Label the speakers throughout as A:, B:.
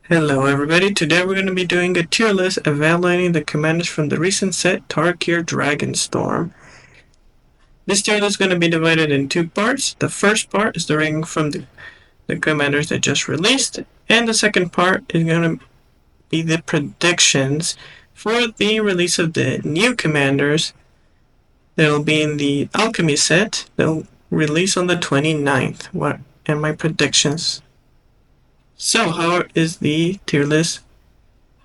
A: Hello everybody, today we're going to be doing a tier list evaluating the commanders from the recent set Tarkir Dragonstorm. This tier list is going to be divided in two parts. The first part is the ranking from the commanders that just released, and the second part is going to be the predictions for the release of the new commanders that will be in the Alchemy set. They'll release on the 29th. What and my predictions. So how is the tier list?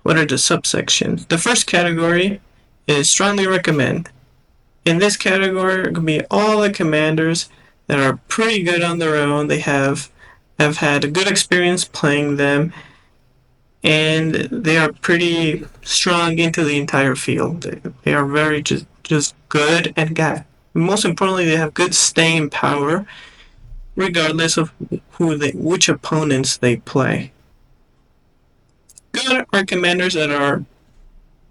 A: What are the subsections? The first category is strongly recommend. In this category, it can be all the commanders that are pretty good on their own. They have had a good experience playing them, and they are pretty strong into the entire field. They are very just good and most importantly, they have good staying power, regardless of which opponents they play. Good are commanders that are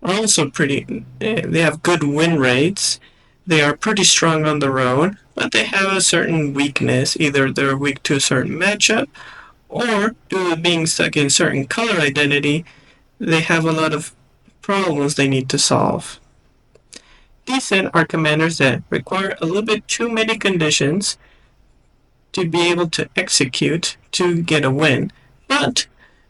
A: also pretty. They have good win rates. They are pretty strong on their own, but they have a certain weakness. Either they're weak to a certain matchup, or due to being stuck in certain color identity, they have a lot of problems they need to solve. Decent are commanders that require a little bit too many conditions to be able to execute to get a win, but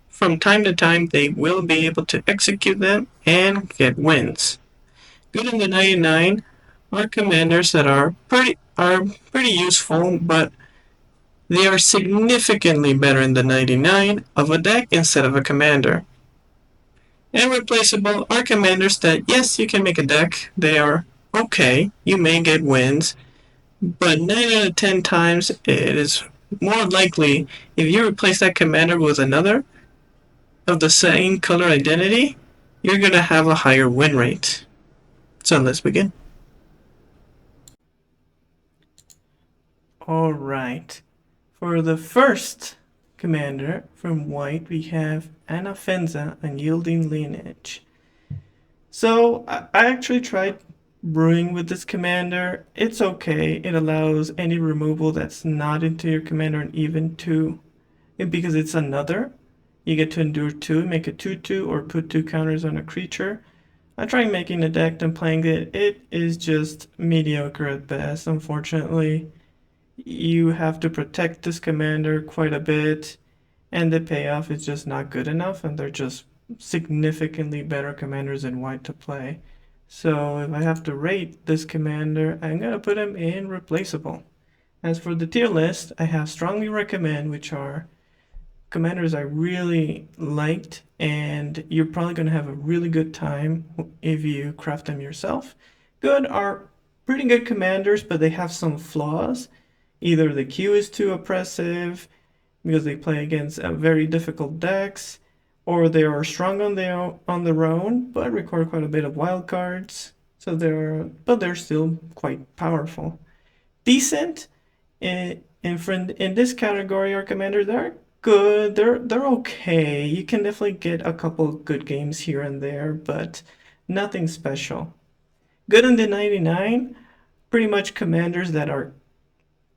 A: from time to time they will be able to execute them and get wins. Good in the 99 are commanders that are pretty useful, but they are significantly better in the 99 of a deck instead of a commander. And replaceable are commanders that, yes, you can make a deck. They are okay. You may get wins, but 9 out of 10 times it is more likely if you replace that commander with another of the same color identity, you're going to have a higher win rate. So let's begin. Alright. For the first commander from white, we have Anafenza, Unyielding Lineage. So I actually tried brewing with this commander. It's okay. It allows any removal that's not into your commander an even 2. Because it's another, you get to endure 2, make a 2/2, or put 2 counters on a creature. I tried making a deck and playing it. It is just mediocre at best, unfortunately. You have to protect this commander quite a bit, and the payoff is just not good enough, and they're just significantly better commanders in white to play. So if I have to rate this commander, I'm going to put him in replaceable. As for the tier list, I have strongly recommend, which are commanders I really liked, and you're probably going to have a really good time if you craft them yourself. Good are pretty good commanders, but they have some flaws. Either the queue is too oppressive because they play against very difficult decks, or they are strong on their own, but require quite a bit of wild cards. So they're still quite powerful. Decent in this category are commanders that are good. They're okay. You can definitely get a couple good games here and there, but nothing special. Good in the 99, pretty much commanders that are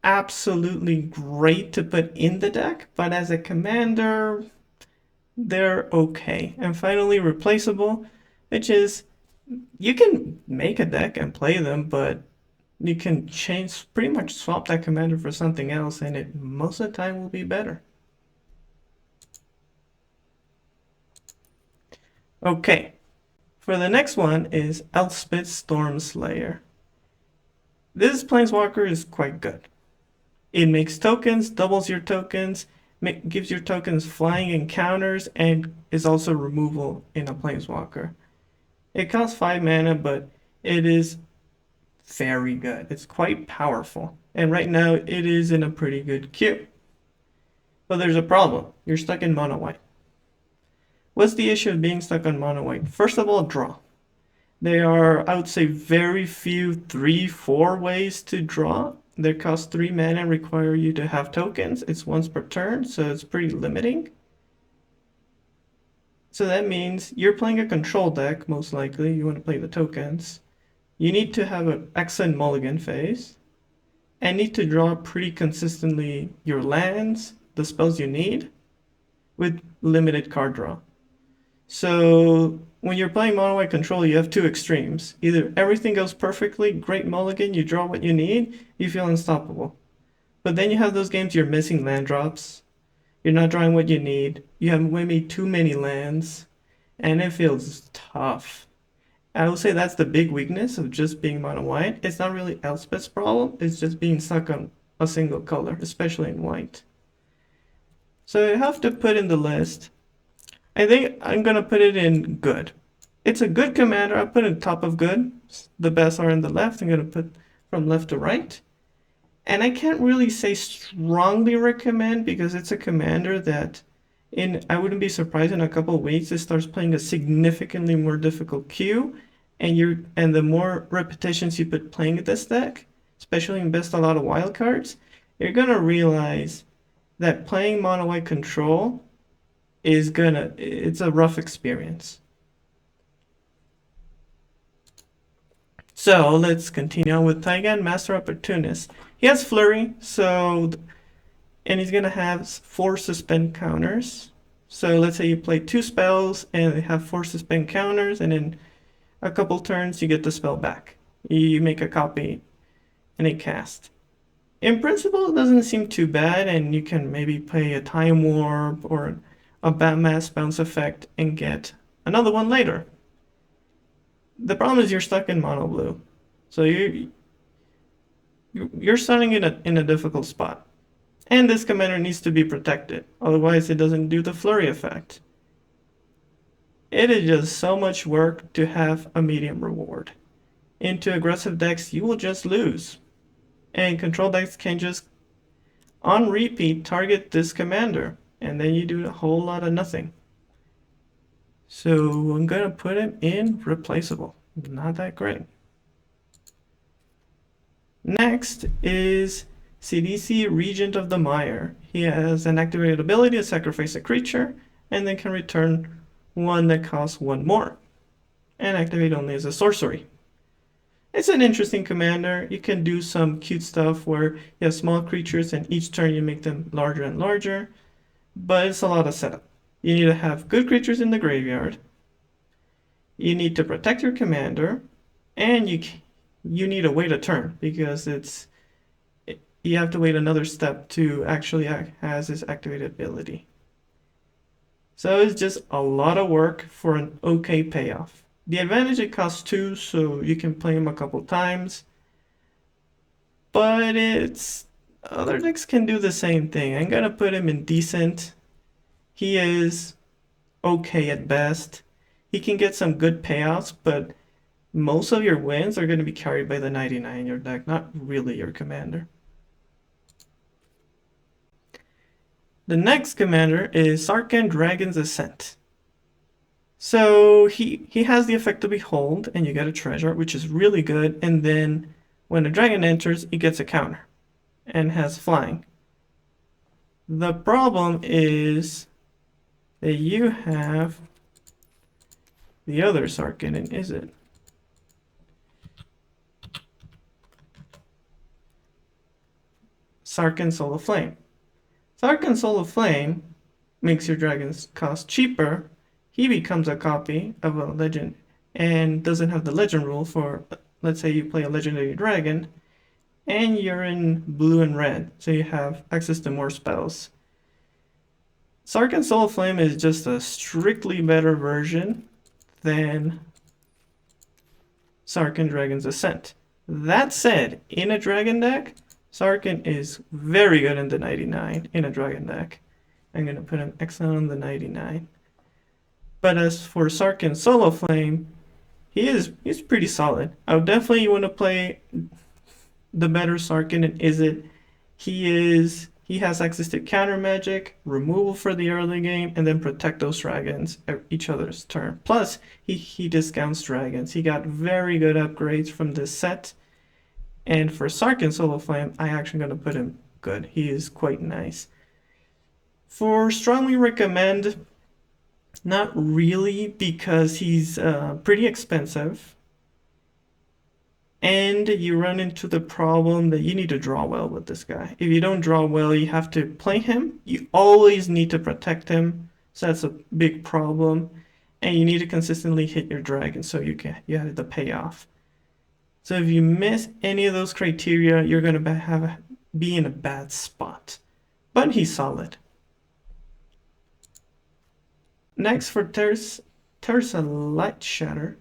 A: absolutely great to put in the deck, but as a commander, they're okay. And finally, replaceable, which is you can make a deck and play them, but you can pretty much swap that commander for something else, and it most of the time will be better. Okay, for the next one is Elspeth Stormslayer. This Planeswalker is quite good. It makes tokens, doubles your tokens, gives your tokens flying encounters, and is also removal in a Planeswalker. It costs 5 mana, but it is very good. It's quite powerful. And right now, it is in a pretty good queue. But there's a problem. You're stuck in mono white. What's the issue of being stuck on mono white? First of all, draw. There are, I would say, very few 3-4 ways to draw. They cost 3 mana and require you to have tokens. It's once per turn, so it's pretty limiting. So that means you're playing a control deck, most likely. You want to play the tokens. You need to have an excellent mulligan phase, and need to draw pretty consistently your lands, the spells you need, with limited card draw. So when you're playing mono white control, you have two extremes. Either everything goes perfectly, great mulligan, you draw what you need, you feel unstoppable. But then you have those games you're missing land drops, you're not drawing what you need, you have maybe too many lands, and it feels tough. I will say that's the big weakness of just being mono white. It's not really Elspeth's problem, it's just being stuck on a single color, especially in white. So you have to put in the list. I think I'm gonna put it in good. It's a good commander. I put it top of good. The best are in the left. I'm gonna put from left to right. And I can't really say strongly recommend because it's a commander that I wouldn't be surprised in a couple of weeks it starts playing a significantly more difficult queue, and the more repetitions you put playing this deck, especially invest a lot of wild cards, you're gonna realize that playing mono white control it's a rough experience. So let's continue on with Taigam, Master Opportunist. He has Flurry, and he's gonna have 4 suspend counters. So let's say you play 2 spells and they have 4 suspend counters, and in a couple turns you get the spell back. You make a copy and a cast. In principle, it doesn't seem too bad, and you can maybe play a Time Warp or a Batmass bounce effect and get another one later. The problem is you're stuck in mono blue, so you're starting in a difficult spot, and this commander needs to be protected, otherwise it doesn't do the flurry effect. It is just so much work to have a medium reward. Into aggressive decks, you will just lose, and control decks can just on repeat target this commander, and then you do a whole lot of nothing. So I'm gonna put him in replaceable. Not that great. Next is Sidisi, Regent of the Mire. He has an activated ability to sacrifice a creature, and then can return one that costs 1 more, and activate only as a sorcery. It's an interesting commander. You can do some cute stuff where you have small creatures and each turn you make them larger and larger, but it's a lot of setup. You need to have good creatures in the graveyard, you need to protect your commander, and you need to wait a turn because you have to wait another step to actually has his activated ability. So it's just a lot of work for an okay payoff. The advantage, it costs 2, so you can play him a couple times, but other decks can do the same thing. I'm gonna put him in decent. He is okay at best. He can get some good payouts, but most of your wins are going to be carried by the 99 in your deck, not really your commander. The next commander is Sarkhan, Dragon's Ascent. So he has the effect to Behold, and you get a treasure, which is really good, and then when a dragon enters, he gets a counter, and has flying. The problem is that you have the other Sarkhan, and is it? Sarkhan Soul of Flame. Sarkhan Soul of Flame makes your dragons cost cheaper. He becomes a copy of a legend and doesn't have the legend rule for, let's say you play a legendary dragon and you're in blue and red, so you have access to more spells. Sarkhan Soul of Flame is just a strictly better version than Sarkhan Dragon's Ascent. That said, in a dragon deck, Sarkhan is very good in the 99 in a dragon deck. I'm going to put him excellent on the 99. But as for Sarkhan Soul of Flame, he's pretty solid. I would definitely want to play the better Sarkhan, and is it? He has access to counter magic, removal for the early game, and then protect those dragons at each other's turn. Plus, he discounts dragons. He got very good upgrades from this set. And for Sarkhan Soul of Flame, I actually going to put him good. He is quite nice. For strongly recommend, not really, because he's pretty expensive. And you run into the problem that you need to draw well with this guy. If you don't draw well, you have to play him. You always need to protect him, so that's a big problem. And you need to consistently hit your dragon so you have the payoff. So if you miss any of those criteria, you're going to be in a bad spot. But he's solid. Next for Tersa Lightshatter.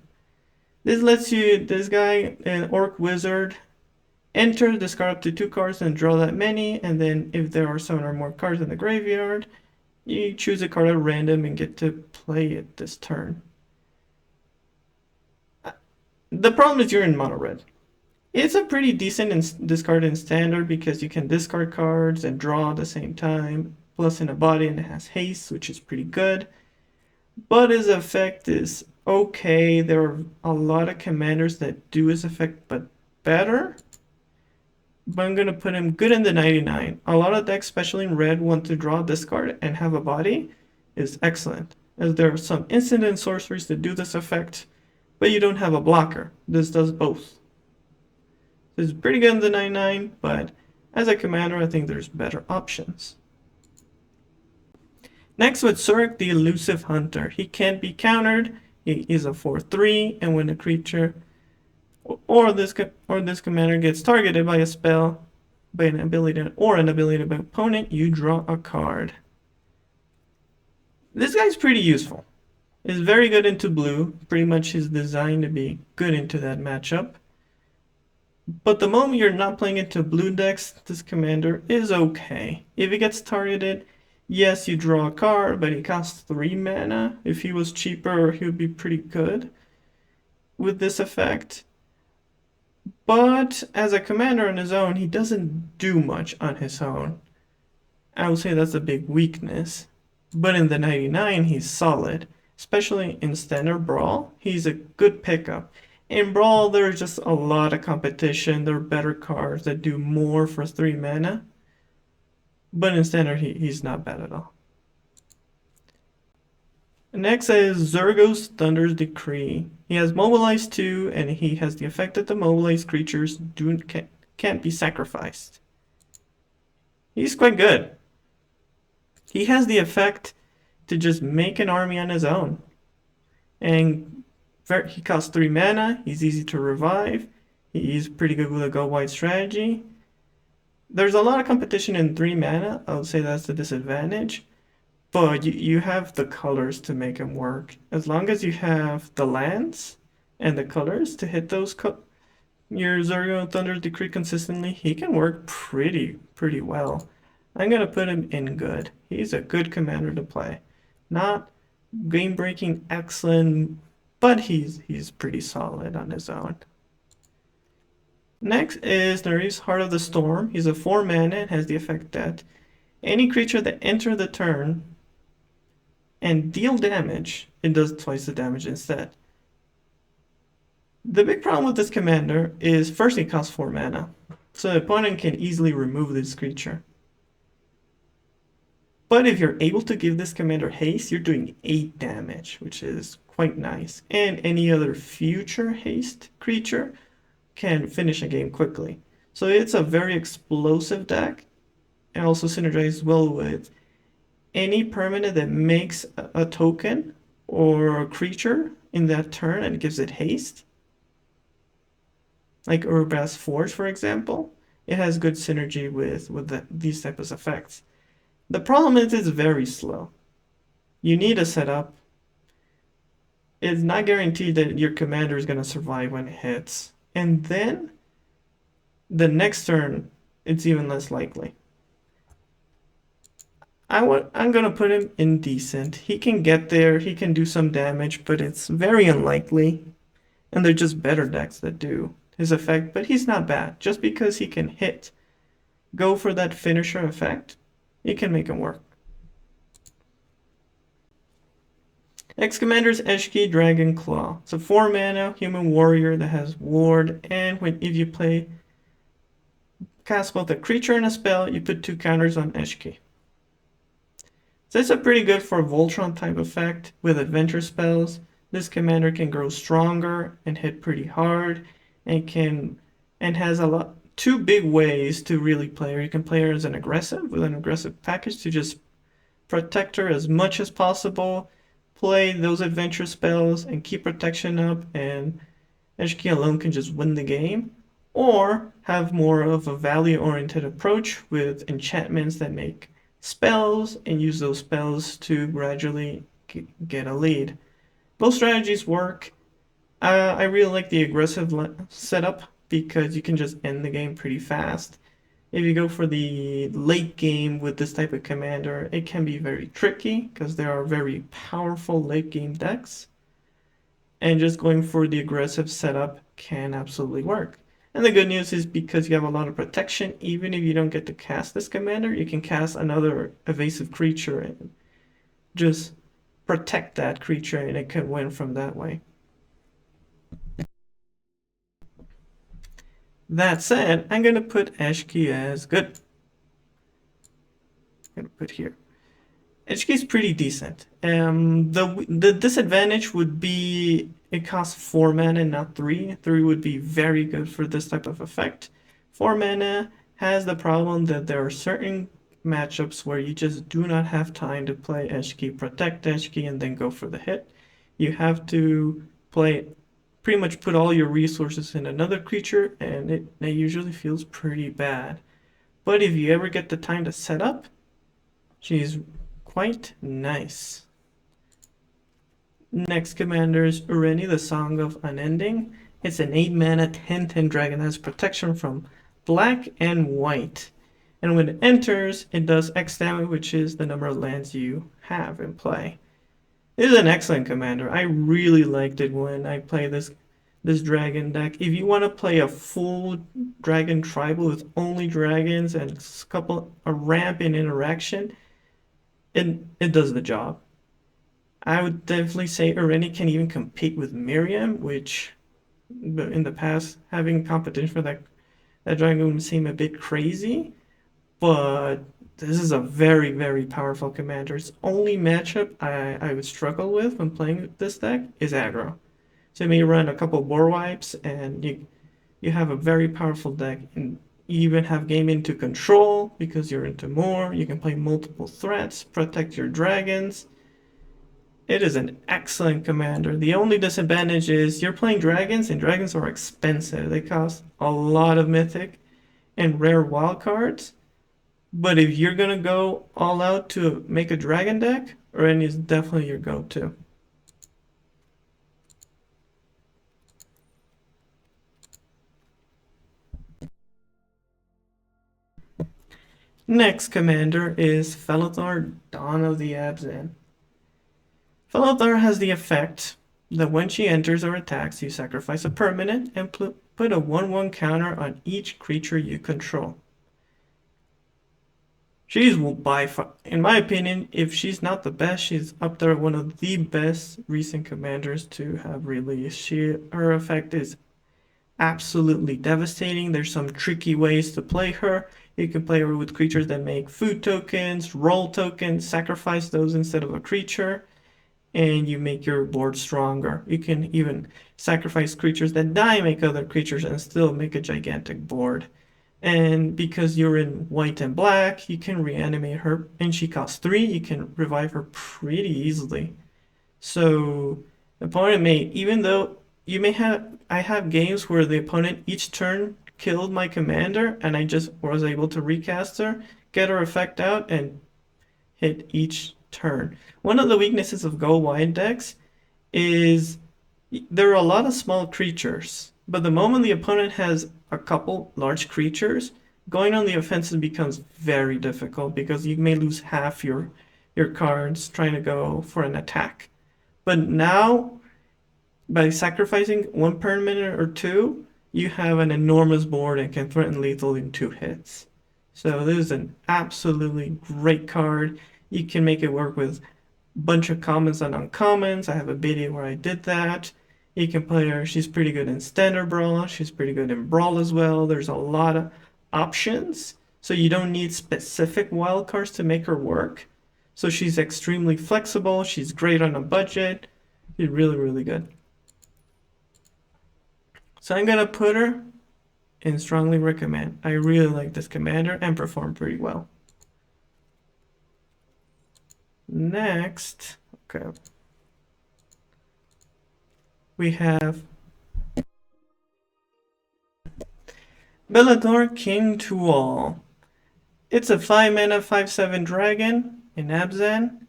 A: This lets you, this guy, an orc wizard, enter, discard up to 2 cards and draw that many, and then if there are 7 or more cards in the graveyard, you choose a card at random and get to play it this turn. The problem is you're in mono red. It's a pretty decent discard in standard because you can discard cards and draw at the same time, plus in a body and it has haste, which is pretty good. But his effect is okay. There are a lot of commanders that do his effect but better. But I'm going to put him good in the 99. A lot of decks, especially in red, want to draw this card and have a body is excellent. As there are some instant and sorceries that do this effect, but you don't have a blocker. This does both. It's pretty good in the 99, but as a commander, I think there's better options. Next with Surrak, the Elusive Hunter. He can't be countered. He is a 4/3, and when a creature or this commander gets targeted by a spell, by an ability by an opponent, you draw a card. This guy's pretty useful. He's very good into blue. Pretty much is designed to be good into that matchup. But the moment you're not playing into blue decks, this commander is okay. If he gets targeted, yes, you draw a card, but he costs 3 mana. If he was cheaper, he would be pretty good with this effect. But as a commander on his own, he doesn't do much on his own. I would say that's a big weakness. But in the 99, he's solid. Especially in Standard Brawl, he's a good pickup. In Brawl, there's just a lot of competition. There are better cards that do more for 3 mana. But in Standard, he's not bad at all. Next is Zurgo's Thunder's Decree. He has Mobilize 2, and he has the effect that the mobilized creatures can't be sacrificed. He's quite good. He has the effect to just make an army on his own. And he costs 3 mana, he's easy to revive, he's pretty good with a go wide strategy. There's a lot of competition in 3 mana, I would say that's the disadvantage. But you have the colors to make him work. As long as you have the lands and the colors to hit those your Zurgo Thunder's Decree consistently, he can work pretty well. I'm going to put him in good. He's a good commander to play. Not game-breaking excellent, but he's pretty solid on his own. Next is Neriv's Heart of the Storm. He's a 4 mana and has the effect that any creature that enters the turn and deal damage, it does twice the damage instead. The big problem with this commander is first it costs 4 mana, so the opponent can easily remove this creature. But if you're able to give this commander haste, you're doing 8 damage, which is quite nice. And any other future haste creature can finish a game quickly. So it's a very explosive deck, and also synergizes well with any permanent that makes a token or a creature in that turn and gives it haste. Like Urba's Forge, for example. It has good synergy with these types of effects. The problem is it's very slow. You need a setup. It's not guaranteed that your commander is going to survive when it hits. And then, the next turn, it's even less likely. I'm going to put him in decent. He can get there, he can do some damage, but it's very unlikely. And they're just better decks that do his effect, but he's not bad. Just because he can go for that finisher effect, it can make him work. Next commander is Eshki Dragonclaw. It's a 4 mana human warrior that has ward, and if you cast both a creature and a spell, you put 2 counters on Eshki. So it's a pretty good for Voltron type effect with adventure spells. This commander can grow stronger and hit pretty hard, and has two big ways to really play her. You can play her as an aggressive with an aggressive package to just protect her as much as possible, play those adventure spells and keep protection up, and Eshki alone can just win the game. Or have more of a value-oriented approach with enchantments that make spells and use those spells to gradually get a lead. Both strategies work. I really like the aggressive setup because you can just end the game pretty fast. If you go for the late game with this type of commander, it can be very tricky because there are very powerful late game decks. And just going for the aggressive setup can absolutely work. And the good news is because you have a lot of protection, even if you don't get to cast this commander, you can cast another evasive creature and just protect that creature and it can win from that way. That said, I'm going to put Eshki as good. I'm going to put here. Eshki is pretty decent. The disadvantage would be it costs 4 mana, not 3. 3 would be very good for this type of effect. 4 mana has the problem that there are certain matchups where you just do not have time to play Eshki, protect Eshki, and then go for the hit. You have to pretty much put all your resources in another creature, and it usually feels pretty bad. But if you ever get the time to set up, she's quite nice. Next commander is Ureni, the Song of Unending. It's an 8 mana 10/10 dragon that has protection from black and white. And when it enters, it does X damage, which is the number of lands you have in play. It is an excellent commander. I really liked it when I played this dragon deck. If you want to play a full dragon tribal with only dragons and a ramp in interaction, it does the job. I would definitely say Ureni can even compete with Miriam, which in the past having competition for that dragon would seem a bit crazy, but this is a very, very powerful commander. Its only matchup I would struggle with when playing this deck is aggro. So you may run a couple board wipes and you have a very powerful deck, and you even have game into control because you're into more. You can play multiple threats, protect your dragons. It is an excellent commander. The only disadvantage is you're playing dragons, and dragons are expensive. They cost a lot of mythic and rare wildcards. But if you're gonna go all out to make a dragon deck, Ureni is definitely your go-to. Next commander is Felothar, Dawn of the Abzan. Felothar has the effect that when she enters or attacks, you sacrifice a permanent and put a 1/1 counter on each creature you control. She's by far, in my opinion, if she's not the best, she's up there one of the best recent commanders to have released. Her effect is absolutely devastating. There's some tricky ways to play her. You can play her with creatures that make food tokens, roll tokens, sacrifice those instead of a creature, and you make your board stronger. You can even sacrifice creatures that die, make other creatures, and still make a gigantic board. And because you're in white and black, you can reanimate her, and she costs 3. You can revive her pretty easily. So the opponent even though I have games where the opponent each turn killed my commander, and I just was able to recast her, get her effect out, and hit each turn. One of the weaknesses of go wide decks is there are a lot of small creatures, but the moment the opponent has a couple large creatures, going on the offensive becomes very difficult because you may lose half your cards trying to go for an attack. But now, by sacrificing 1 permanent or 2, you have an enormous board and can threaten lethal in 2 hits. So this is an absolutely great card. You can make it work with a bunch of commons and uncommons. I have a video where I did that. You can play her. She's pretty good in Standard Brawl. She's pretty good in Brawl as well. There's a lot of options. So you don't need specific wildcards to make her work. So she's extremely flexible. She's great on a budget. She's really, really good. So I'm gonna put her in strongly recommend. I really like this commander and performed pretty well. Next, okay, we have Betor, King to All. It's a 5 mana 5/7 dragon in Abzan,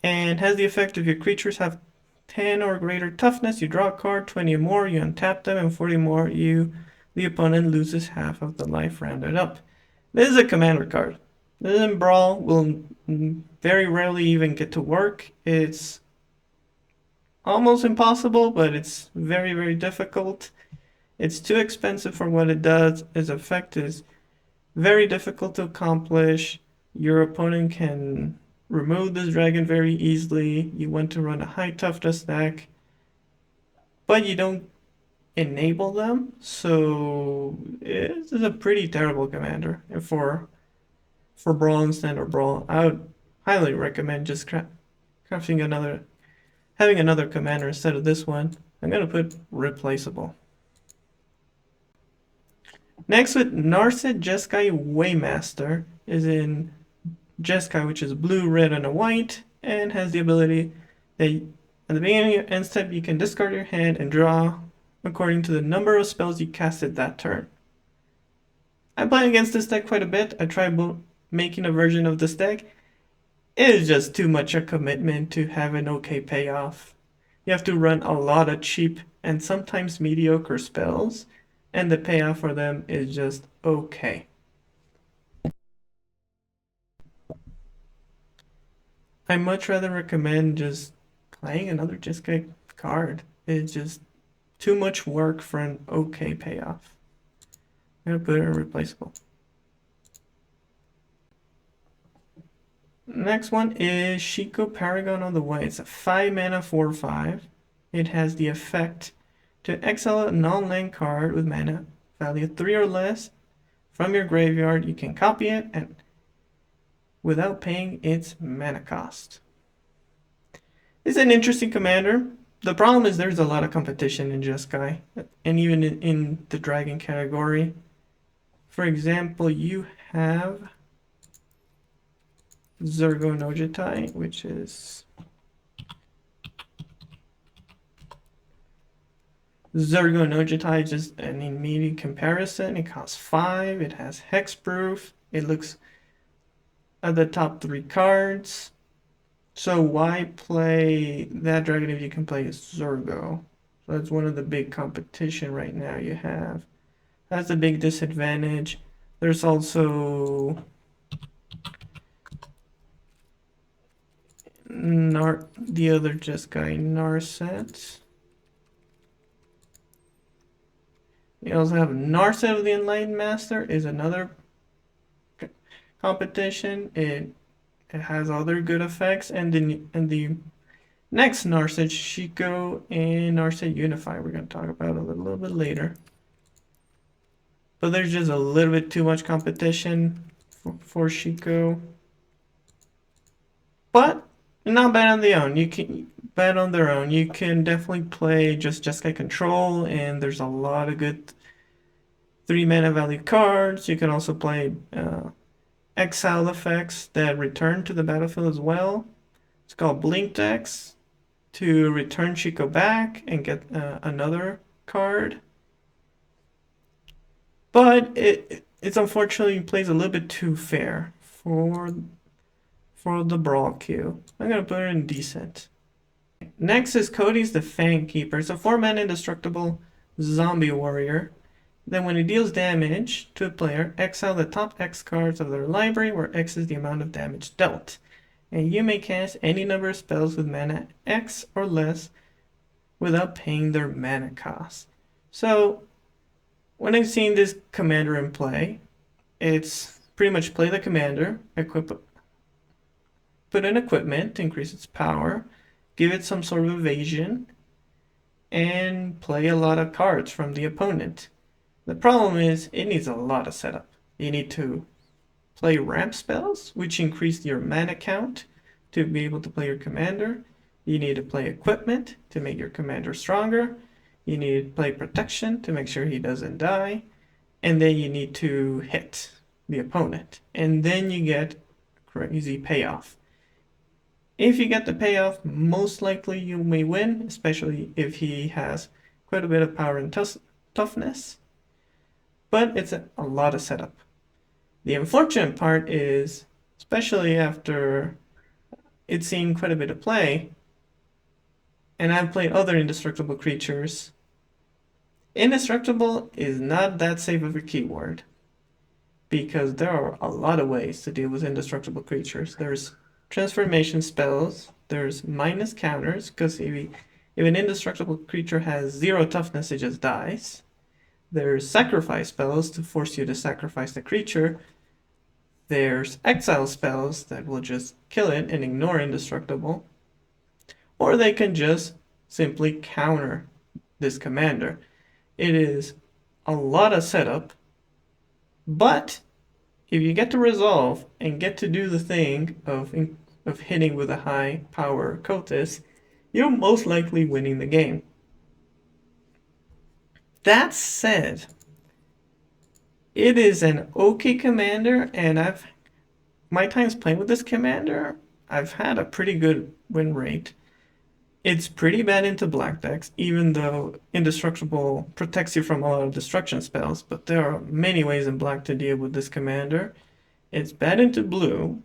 A: and has the effect if your creatures have 10 or greater toughness, you draw a card, 20 or more, you untap them, and 40 more, the opponent loses half of the life rounded up. This is a commander card. This in Brawl will very rarely even get to work. It's almost impossible, but it's very, very difficult. It's too expensive for what it does. Its effect is very difficult to accomplish. Your opponent can remove this dragon very easily. You want to run a high toughness deck, but you don't enable them, so this is a pretty terrible commander. And for Brawl and Standard Brawl, I would highly recommend just crafting having another commander instead of this one. I'm gonna put replaceable. Next, with Narset, Jeskai Waymaster is in Jeskai, which is blue, red, and a white, and has the ability that at the beginning of your end step you can discard your hand and draw according to the number of spells you casted that turn. I'm playing against this deck quite a bit. I tried making a version of this deck. It is just too much a commitment to have an okay payoff. You have to run a lot of cheap and sometimes mediocre spells, and the payoff for them is just okay. I much rather recommend just playing another Jeskai card. It's just too much work for an okay payoff. I'm gonna put it in replaceable. Next one is Shiko, Paragon on the Way. It's a 5 mana 4/5. It has the effect to exile a non-land card with mana value 3 or less from your graveyard. You can copy it and without paying its mana cost. It's an interesting commander. The problem is there's a lot of competition in Jeskai, and even in the dragon category. For example, you have Zurgo Nojitai, which is just an immediate comparison. It costs 5, it has hexproof, it looks at the top 3 cards. So why play that dragon if you can play Zurgo? So that's one of the big competition right now you have. That's a big disadvantage. There's also the other Jeskai, Narset. You also have Narset of the Enlightened Master is another competition. It has other good effects, and the next Narset, Shiko and Narset Unify, we're going to talk about a little bit later. But there's just a little bit too much competition for Shiko. But not bad on their own. You can bad on their own. You can definitely play just Jeskai Control, and there's a lot of good 3 mana value cards. You can also play exile effects that return to the battlefield as well. It's called Blink decks to return Shiko back and get another card. But it's unfortunately plays a little bit too fair for the Brawl queue. I'm gonna put it in decent. Next is Kotis, the Fangkeeper. It's a 4 mana indestructible zombie warrior. Then when it deals damage to a player, exile the top X cards of their library, where X is the amount of damage dealt. And you may cast any number of spells with mana X or less without paying their mana cost. So when I've seen this commander in play, it's pretty much play the commander, put in equipment to increase its power, give it some sort of evasion, and play a lot of cards from the opponent. The problem is it needs a lot of setup. You need to play ramp spells, which increase your mana count to be able to play your commander. You need to play equipment to make your commander stronger. You need to play protection to make sure he doesn't die. And then you need to hit the opponent. And then you get crazy payoff. If you get the payoff, most likely you may win, especially if he has quite a bit of power and toughness. But it's a lot of setup. The unfortunate part is, especially after it's seen quite a bit of play, and I've played other indestructible creatures, indestructible is not that safe of a keyword, because there are a lot of ways to deal with indestructible creatures. There's transformation spells, there's minus counters, because if an indestructible creature has 0 toughness, it just dies. There's sacrifice spells to force you to sacrifice the creature. There's exile spells that will just kill it and ignore indestructible. Or they can just simply counter this commander. It is a lot of setup, but if you get to resolve and get to do the thing of hitting with a high power Kotis, you're most likely winning the game. That said, it is an okay commander, and my times playing with this commander, I've had a pretty good win rate. It's pretty bad into black decks, even though indestructible protects you from a lot of destruction spells, but there are many ways in black to deal with this commander. It's bad into blue,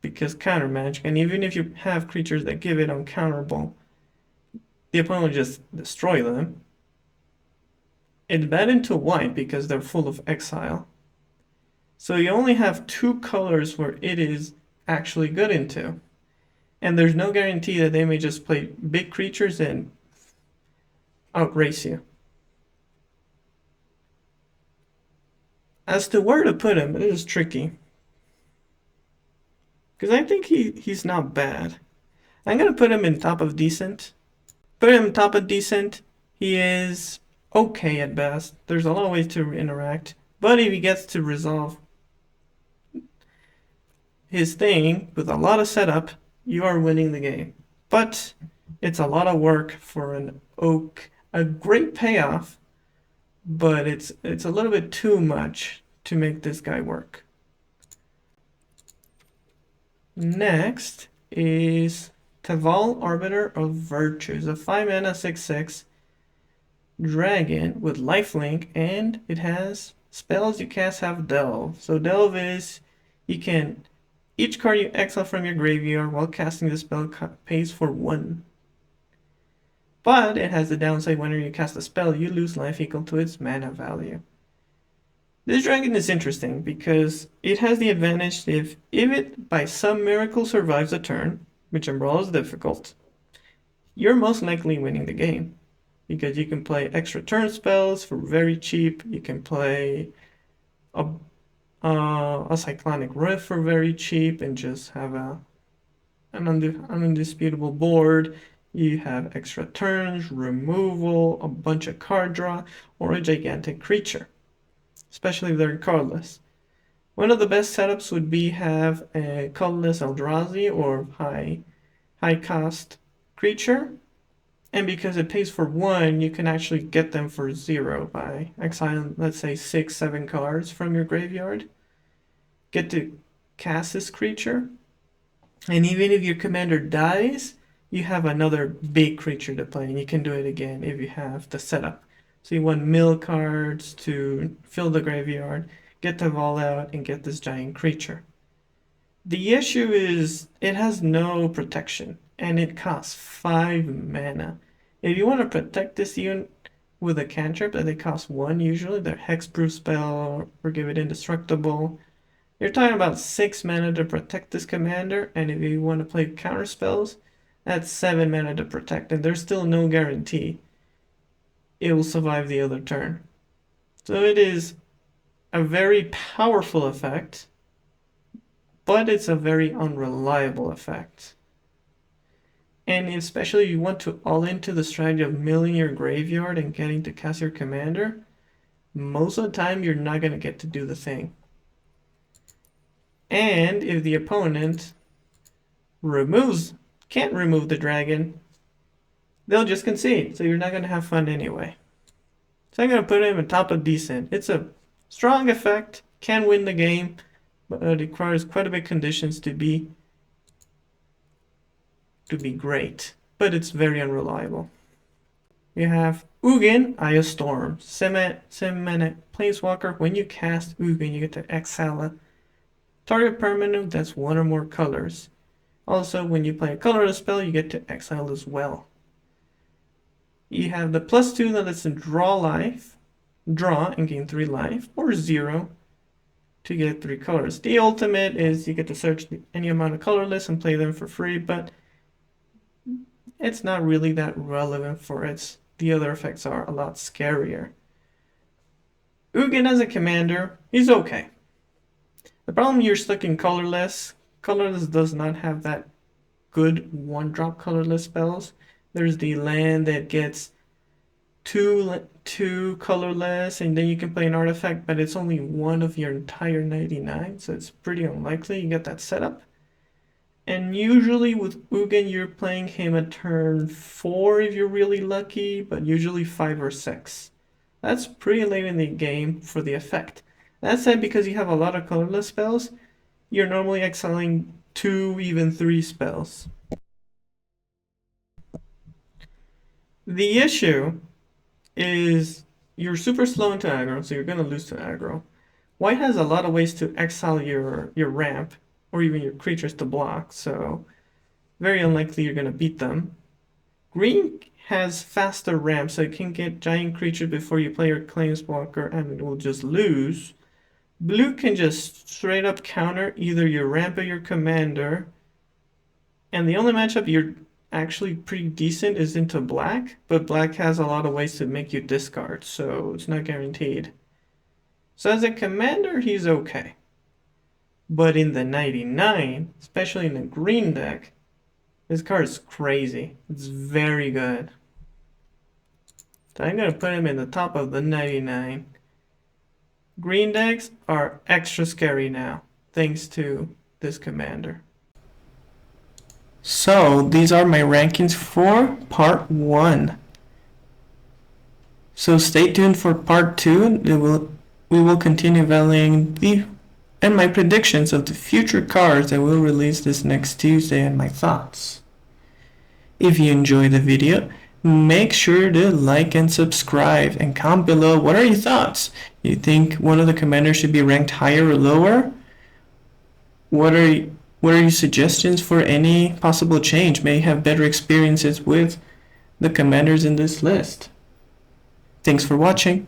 A: because counter magic, and even if you have creatures that give it uncounterable, the opponent will just destroy them. It's bad into white because they're full of exile. So you only have 2 colors where it is actually good into. And there's no guarantee that they may just play big creatures and outrace you. As to where to put him, it is tricky. Because I think he's not bad. I'm going to put him in top of decent. Put him top of decent. He is okay at best. There's a lot of ways to interact. But if he gets to resolve his thing with a lot of setup, you are winning the game. But it's a lot of work for a great payoff, but it's a little bit too much to make this guy work. Next is Teval, Arbiter of Virtues, a 5-mana 6/6 dragon with lifelink, and it has spells you cast have Delve. So Delve is each card you exile from your graveyard while casting the spell pays for 1. But it has the downside: whenever you cast a spell, you lose life equal to its mana value. This dragon is interesting because it has the advantage if it by some miracle survives a turn, which in Brawl is difficult, you're most likely winning the game. Because you can play extra turn spells for very cheap, you can play a Cyclonic Rift for very cheap and just have an undisputable board. You have extra turns, removal, a bunch of card draw, or a gigantic creature, especially if they're cardless. One of the best setups would be have a colorless Eldrazi or high cost creature, and because it pays for 1, you can actually get them for 0 by exiling, let's say, 6-7 cards from your graveyard. Get to cast this creature, and even if your commander dies, you have another big creature to play, and you can do it again if you have the setup. So you want mill cards to fill the graveyard, get the Teval out, and get this giant creature. The issue is it has no protection, and it costs 5 mana. If you want to protect this unit with a cantrip that they cost 1 usually, their hexproof spell or give it indestructible, you're talking about 6 mana to protect this commander, and if you want to play counter spells, that's 7 mana to protect, and there's still no guarantee it will survive the other turn. So it is a very powerful effect, but it's a very unreliable effect. And especially if you want to all into the strategy of milling your graveyard and getting to cast your commander, most of the time you're not going to get to do the thing. And if the opponent can't remove the dragon, they'll just concede, so you're not going to have fun anyway. So I'm going to put him on top of decent. It's a strong effect, can win the game, but it requires quite a bit of conditions to be great. But it's very unreliable. We have Ugin, Eye of Storm. 7-mana Planeswalker. When you cast Ugin, you get to exile a target permanent that's one or more colors. Also, when you play a colorless spell, you get to exile as well. You have the +2 that lets them draw and gain 3 life, or 0 to get 3 colors. The ultimate is you get to search any amount of colorless and play them for free, but it's not really that relevant for its. The other effects are a lot scarier. Ugin as a commander, he's okay. The problem, you're stuck in colorless. Colorless does not have that good 1-drop colorless spells. There's the land that gets two colorless, and then you can play an artifact, but it's only one of your entire 99, so it's pretty unlikely you get that setup. And usually with Ugin, you're playing him at turn 4 if you're really lucky, but usually 5 or 6. That's pretty late in the game for the effect. That said, because you have a lot of colorless spells, you're normally exiling 2, even 3 spells. The issue is you're super slow into aggro, so you're going to lose to aggro. White has a lot of ways to exile your ramp, or even your creatures to block, so very unlikely you're going to beat them. Green has faster ramp, so you can get giant creatures before you play your Planeswalker, and it will just lose. Blue can just straight up counter either your ramp or your commander, and the only matchup you're actually pretty decent is into black, but black has a lot of ways to make you discard, so it's not guaranteed. So as a commander, he's okay. But in the 99, especially in the green deck, this card is crazy. It's very good. So I'm going to put him in the top of the 99. Green decks are extra scary now, thanks to this commander. So these are my rankings for part 1. So stay tuned for part 2. We will continue evaluating and my predictions of the future cards I will release this next Tuesday and my thoughts. If you enjoyed the video, make sure to like and subscribe and comment below what are your thoughts. You think one of the commanders should be ranked higher or lower? What are your suggestions for any possible change? May have better experiences with the commanders in this list. Thanks for watching.